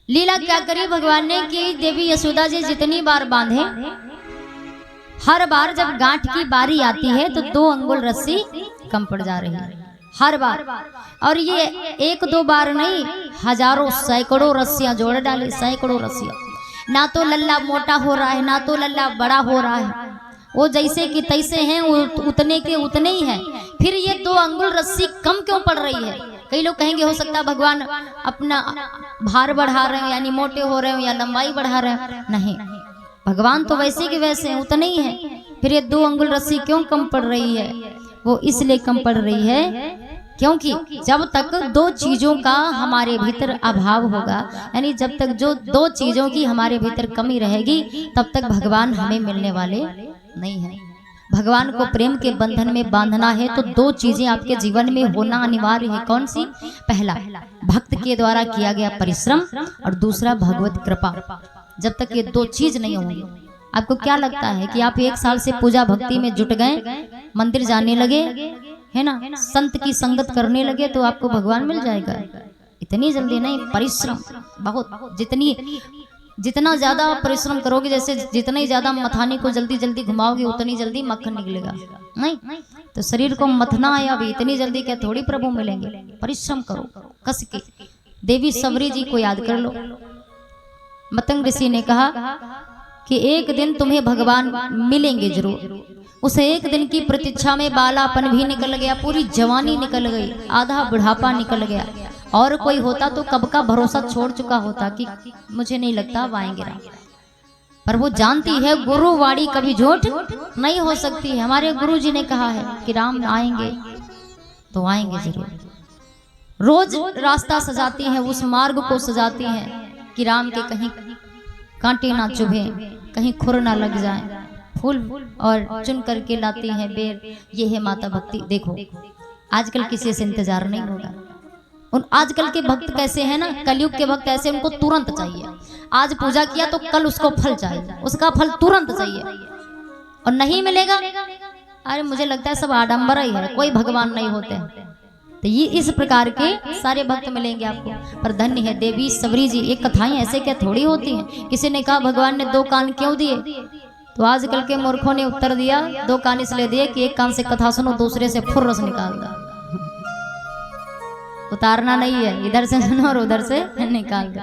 लीला क्या करी भगवान ने कि देवी यशोदा जी जितनी बार बांधे, हर बार जब गांठ की बारी आती है तो 2 अंगुल रस्सी कम पड़ जा रही है, हर बार। और ये 1-2 बार नहीं, हजारों सैकड़ों रस्सियां जोड़ डाली, सैकड़ों रस्सियां। ना तो लल्ला मोटा हो रहा है, ना तो लल्ला बड़ा हो रहा है, वो जैसे कि तैसे हैं, उतने के उतने ही हैं। फिर ये 2 अंगुल रस्सी कम क्यों पड़ रही है? कई लोग कहेंगे हो सकता है भगवान अपना भार बढ़ा रहे हैं, यानी मोटे हो रहे हो या लंबाई बढ़ा रहे हैं। नहीं, भगवान तो वैसे के वैसे हैं, उतने ही हैं। फिर ये 2 अंगुल रस्सी क्यों कम पड़ रही है? वो इसलिए कम पड़ रही है क्योंकि जब तक 2 चीजों का हमारे भीतर अभाव होगा, यानी जब तक जो 2 चीजों की हमारे भीतर कमी रहेगी, तब तक भगवान हमें मिलने वाले नहीं है। भगवान को प्रेम के बंधन में बांधना है तो 2 चीजें आपके जीवन में होना अनिवार्य है। कौन सी? पहला, भक्त के द्वारा किया गया परिश्रम, और दूसरा भगवत कृपा। जब तक ये 2 चीज नहीं होंगी, आपको क्या लगता है कि आप 1 साल से पूजा भक्ति में जुट गए, मंदिर जाने लगे, है ना, संत की संगत करने लगे, तो आपको भगवान मिल जाएगा? इतनी जल्दी नहीं। परिश्रम बहुत, जितना ज्यादा परिश्रम करोगे, जैसे जितना ही ज्यादा मथानी को जल्दी जल्दी घुमाओगे, उतनी जल्दी मक्खन निकलेगा। नहीं, तो शरीर को मथना है अभी, इतनी जल्दी क्या थोड़ी प्रभु मिलेंगे? परिश्रम करो कस के। देवी सवरी जी को याद कर लो। मतंग ऋषि ने कहा कि एक दिन तुम्हें भगवान मिलेंगे जरूर। उस एक दिन की प्रतीक्षा में बालापन भी निकल गया, पूरी जवानी निकल गई, आधा बुढ़ापा निकल गया। और कोई होता तो कब का भरोसा छोड़ चुका होता कि मुझे नहीं लगता अब आएंगे राम। पर वो जानती है गुरुवाणी कभी झूठ नहीं हो सकती है। हमारे गुरु जी ने कहा है कि राम आएंगे तो आएंगे जरूर। रोज रास्ता सजाती हैं, उस मार्ग को सजाती हैं कि राम के कहीं कांटे ना चुभे, कहीं खुर ना लग जाए। फूल और चुन करके लाती हैं बेर। ये है माता भक्ति। देखो आजकल किसी से इंतजार नहीं होगा। उन आजकल के भक्त कैसे हैं ना, कलयुग के भक्त ऐसे, उनको तुरंत चाहिए। आज पूजा किया तो कल उसको फल चाहिए, उसका फल तुरंत चाहिए, और नहीं मिलेगा, अरे मुझे लगता है सब आडंबर ही है, कोई भगवान नहीं होते। तो ये इस प्रकार के सारे भक्त मिलेंगे आपको। पर धन्य है देवी सवरी जी। एक कथाएं ऐसे क्या थोड़ी होती हैं। किसी ने कहा भगवान ने 2 कान क्यों दिए, तो आजकल के मूर्खों ने उत्तर दिया 2 कान इसलिए दिए कि एक कान से कथा सुनो, दूसरे से फुर्र रस निकाल दो। उतारना नहीं है, इधर से सुनो और उधर से निकाल दो।